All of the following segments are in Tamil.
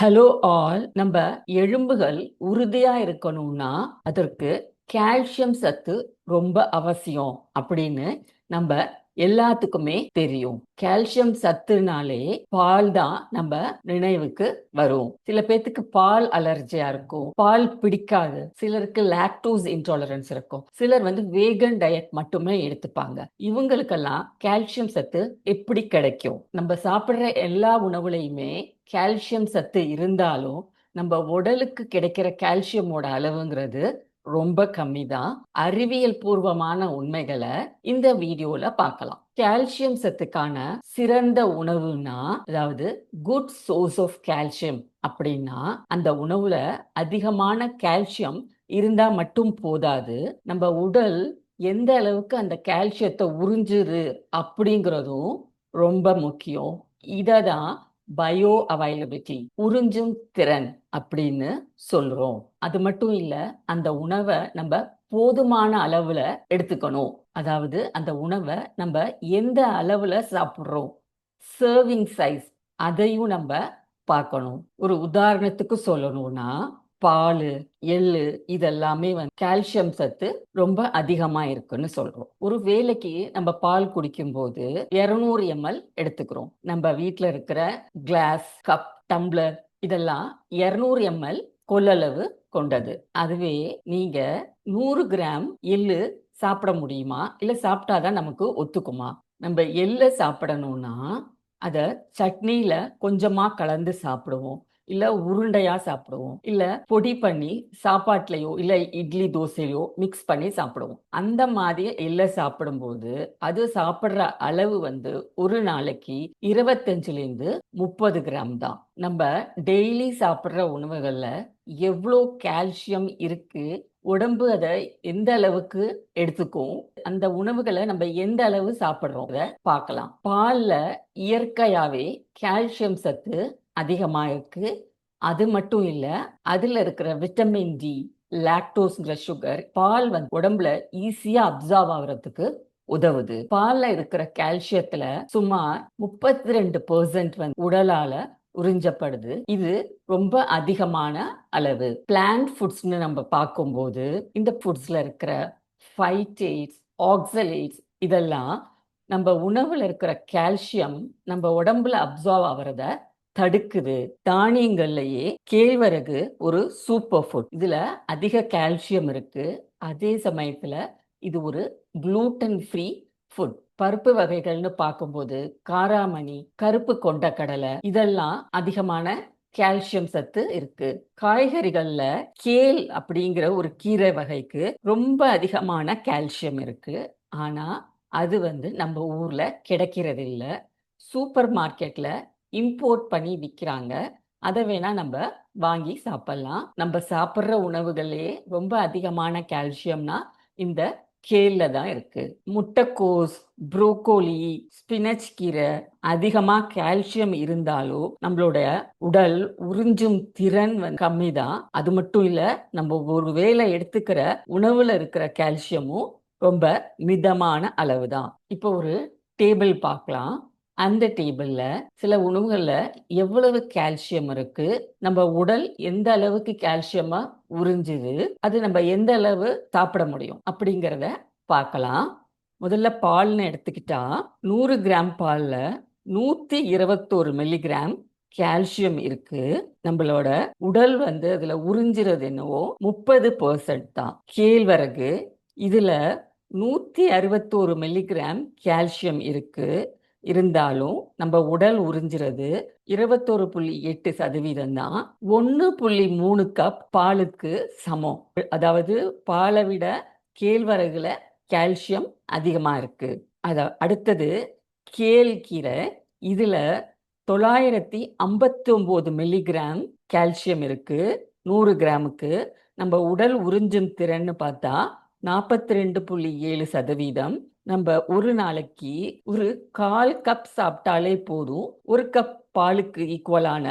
Hello all. நம்ம எலும்புகள் உறுதியா இருக்கணும்னா அதற்கு கால்சியம் சத்து ரொம்ப அவசியம் அப்படின்னு நம்ம எல்லாத்துக்குமே தெரியும். கால்சியம் சத்துனாலே பால் தான் நம்ம நினைவுக்கு வரும். சில பேத்துக்கு பால் அலர்ஜியா இருக்கும், பால் பிடிக்காது, சிலருக்கு லாக்டோஸ் இன்டாலரன்ஸ் இருக்கும், சிலர் வேகன் டயட் மட்டுமே எடுத்துப்பாங்க. இவங்களுக்கெல்லாம் கால்சியம் சத்து எப்படி கிடைக்கும்? நம்ம சாப்பிடுற எல்லா உணவுலையுமே கால்சியம் சத்து இருந்தாலும் நம்ம உடலுக்கு கிடைக்கிற கால்சியமோட அளவுங்கிறது ரொம்ப கம்மி தான். அறிவியல் பூர்வமான உண்மைகளை இந்த வீடியோல பார்க்கலாம். கால்சியம் சத்துக்கான சிறந்த உணவுனா, அதாவது குட் சோர்ஸ் ஆஃப் கால்சியம் அப்படின்னா, அந்த உணவுல அதிகமான கால்சியம் இருந்தா மட்டும் போதாது, நம்ம உடல் எந்த அளவுக்கு அந்த கால்சியத்தை உறிஞ்சுது அப்படிங்கிறதும் ரொம்ப முக்கியம். இததான் பயோ அவைலபிலிட்டி, உறிஞ்சும் திறன் அப்படின்னு சொல்றோம். அது மட்டும் இல்ல, அந்த உணவை நம்ம போதுமான அளவுல எடுத்துக்கணும். அதாவது அந்த உணவை நம்ம எந்த அளவுல சாப்பிடுறோம், சர்விங் சைஸ், அதையும் நம்ம பார்க்கணும். ஒரு உதாரணத்துக்கு சொல்லணும்னா, பால், எள்ளு இதெல்லாமே கால்சியம் சத்து ரொம்ப அதிகமா இருக்குன்னு சொல்றோம். ஒரு வேளைக்கு நம்ம பால் குடிக்கும்போது 200 ml எடுத்துக்கிறோம். நம்ம வீட்ல இருக்கிற கிளாஸ், கப், டம்ளர் இதெல்லாம் 200 ml கொள்ளளவு கொண்டது. அதுவே நீங்க 100 கிராம் எள்ளு சாப்பிட முடியுமா? இல்ல சாப்பிட்டாதான் நமக்கு ஒத்துக்குமா? நம்ம எள்ள சாப்பிடணும்னா அத சட்னியில கொஞ்சமா கலந்து சாப்பிடுவோம், இல்ல உருண்டையா சாப்பிடுவோம், இல்ல பொடி பண்ணி சாப்பாட்டுலயோ இல்ல இட்லி தோசையோ மிக்ஸ் பண்ணி சாப்பிடுவோம். அந்த மாதிரி எள்ள சாப்பிடும்போது அது சாப்பிடுற அளவு ஒரு நாளைக்கு 25ல இருந்து 30 கிராம் தான். நம்ம டெய்லி சாப்பிடுற உணவுகள்ல எவ்வளோ கால்சியம் இருக்கு, உடம்பு அதை எந்த அளவுக்கு எடுத்துக்கும், அந்த உணவுகளை நம்ம எந்த அளவு சாப்பிடுறோம் பார்க்கலாம். பால்ல இயற்கையாவே கால்சியம் சத்து அதிகமா இருக்கு. அது மட்டும் இல்ல, அதுல இருக்கிற விட்டமின் டி, லாக்டோஸ்ங்கிற சுகர் பால் உடம்புல ஈஸியா அப்சார்வ் ஆகுறதுக்கு உதவுது. பால்ல இருக்கிற கால்சியத்துல சுமார் 32% உடலால உறிஞ்சப்படுது. இது ரொம்ப அதிகமான அளவு. பிளான்ட் ஃபுட்ஸ்னு நம்ம பார்க்கும்போது இந்த ஃபுட்ஸ்ல இருக்கிற ஃபைட்டேட்ஸ், ஆக்சலேட்ஸ் இதெல்லாம் நம்ம உணவுல இருக்கிற கால்சியம் நம்ம உடம்புல அப்சார்வ் ஆகிறத தடுக்குது. தானியங்கள்லயே கேழ்வரகு ஒரு சூப்பர் ஃபுட். இதுல அதிக கால்சியம் இருக்கு. அதே சமயத்துல இது ஒரு குளூட்டன் ஃப்ரீ ஃபுட். பருப்பு வகைகள்னு பார்க்கும்போது காராமணி, கருப்பு கொண்டக்கடலை இதெல்லாம் அதிகமான கால்சியம் சத்து இருக்கு. காய்கறிகள்ல கேல் அப்படிங்கிற ஒரு கீரை வகைக்கு ரொம்ப அதிகமான கால்சியம் இருக்கு. ஆனா அது நம்ம ஊர்ல கிடைக்கிறது இல்ல. சூப்பர் மார்க்கெட்ல இம்போர்ட் பண்ணி விக்கிறாங்க. அதை வேணா நம்ம வாங்கி சாப்பிடலாம். நம்ம சாப்பிடுற உணவுகளே ரொம்ப அதிகமான கால்சியம்னா இந்த கேல்ல தான் இருக்கு. முட்டைக்கோஸ், புரோக்கோலி, ஸ்பினச் கீரை அதிகமா கால்சியம் இருந்தாலும் நம்மளோட உடல் உறிஞ்சும் திறன் கம்மி தான். அது மட்டும் இல்ல, நம்ம ஒரு வேளை எடுத்துக்கிற உணவுல இருக்கிற கால்சியமும் ரொம்ப மிதமான அளவு தான். இப்போ ஒரு டேபிள் பார்க்கலாம். அந்த டேபிள்ல சில உணவுகள்ல எவ்வளவு கால்சியம் இருக்கு, நம்ம உடல் எந்த அளவுக்கு கால்சியமா உறிஞ்சுது, அது நம்ம எந்த அளவு சாப்பிட முடியும் அப்படிங்கிறத பார்க்கலாம். முதல்ல பால்னு எடுத்துக்கிட்டா 100 கிராம் பால்ல 121 மில்லிகிராம் கால்சியம் இருக்கு. நம்மளோட உடல் அதுல உறிஞ்சுறது என்னவோ 30% தான். கேழ்வரகு இதுல 161 மில்லிகிராம் கால்சியம் இருக்கு. இருந்தாலும் நம்ம உடல் உறிஞ்சுறது 21.8% தான். 1.3 கப் பாலுக்கு சமம். அதாவது பாலை விட கேழ்வரகுல கால்சியம் அதிகமா இருக்கு. அடுத்தது கேழ்கீரை. இதுல 959 மில்லிகிராம் கால்சியம் இருக்கு 100 கிராமுக்கு. நம்ம உடல் உறிஞ்சும் திறன்னு பார்த்தா 42.7%. நம்ம ஒரு நாளைக்கு ஒரு 1/4 கப் சாப்பிட்டாலே போதும், 1 கப் பாலுக்கு ஈக்குவலான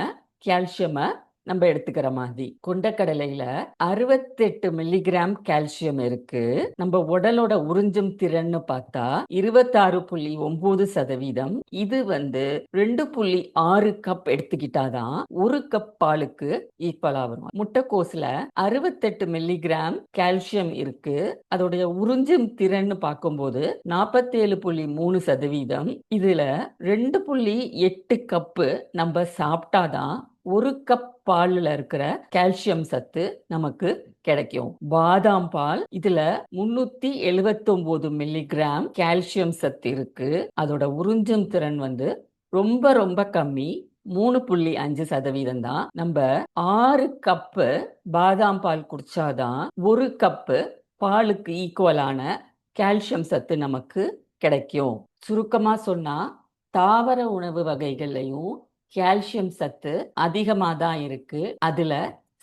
கால்சியமை நம்ம எடுத்துக்கிற மாதிரி. கொண்டக்கடலையில 68 மில்லிகிராம் கால்சியம் இருக்கு. நம்ம உடலோட உறிஞ்சும் திறன்னு பார்த்தா 26.9%. இது 2.6 கப் எடுத்துக்கிட்டாதான் 1 கப் பாலுக்கு ஈக்குவலா வரும். முட்டைக்கோசுல 68 மில்லிகிராம் கால்சியம் இருக்கு. அதோடைய உறிஞ்சும் திறன்னு பார்க்கும்போது 47.3%. இதுல 2.8 கப்பு நம்ம சாப்பிட்டாதான் 1 கப் பால்ல இருக்கிற கால்சியம் சத்து நமக்கு கிடைக்கும். பாதாம் பால் இதுல 379 மில்லிகிராம் கால்சியம் சத்து இருக்கு. அதோட உறிஞ்சும் திறன் ரொம்ப ரொம்ப கம்மி, 3.5% தான். நம்ம 6 கப்பு பாதாம் பால் குடிச்சாதான் 1 கப்பு பாலுக்கு ஈக்குவலான கால்சியம் சத்து நமக்கு கிடைக்கும். சுருக்கமா சொன்னா தாவர உணவு வகைகள்லையும் கால்சியம் சத்து அதிகமாக தான் இருக்கு. அதுல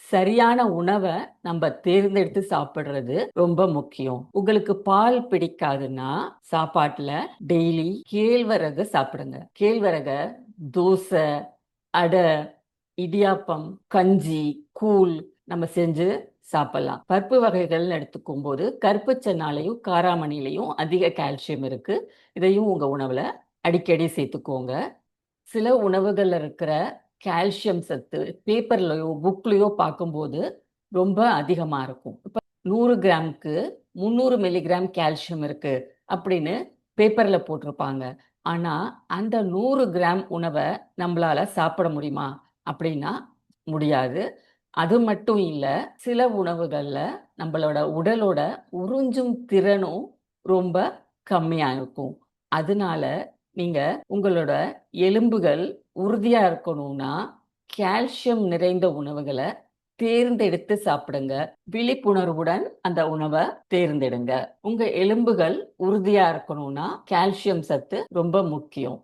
சரியான உணவை நம்ம தேர்ந்தெடுத்து சாப்பிடுறது ரொம்ப முக்கியம். உங்களுக்கு பால் பிடிக்காதுன்னா சாப்பாட்டுல டெய்லி கேழ்வரகு சாப்பிடுங்க. கேழ்வரக தோசை, அடை, இடியாப்பம், கஞ்சி, கூழ் நம்ம செஞ்சு சாப்பிடலாம். பருப்பு வகைகள் எடுத்துக்கும் போது கருப்பு சன்னாலையும் காராமணிலையும் அதிக கால்சியம் இருக்கு. இதையும் உங்க உணவுல அடிக்கடி சேர்த்துக்கோங்க. சில உணவுகள்ல இருக்கிற கால்சியம் சத்து பேப்பர்லயோ புக்லயோ பார்க்கும்போது ரொம்ப அதிகமா இருக்கும். இப்ப 100 கிராமுக்கு 300 மில்லிகிராம் கால்சியம் இருக்கு அப்படின்னு பேப்பர்ல போட்டிருப்பாங்க. ஆனா அந்த 100 கிராம் உணவை நம்மளால சாப்பிட முடியுமா அப்படின்னா முடியாது. அது மட்டும் இல்ல, சில உணவுகள்ல நம்மளோட உடலோட உறிஞ்சும் திறனும் ரொம்ப கம்மியா இருக்கும். அதனால நீங்க உங்களோட எலும்புகள் உறுதியா இருக்கணும்னா கால்சியம் நிறைந்த உணவுகளை தேர்ந்தெடுத்து சாப்பிடுங்க. விழிப்புணர்வுடன் அந்த உணவை தேர்ந்தெடுங்க. உங்க எலும்புகள் உறுதியா இருக்கணும்னா கால்சியம் சத்து ரொம்ப முக்கியம்.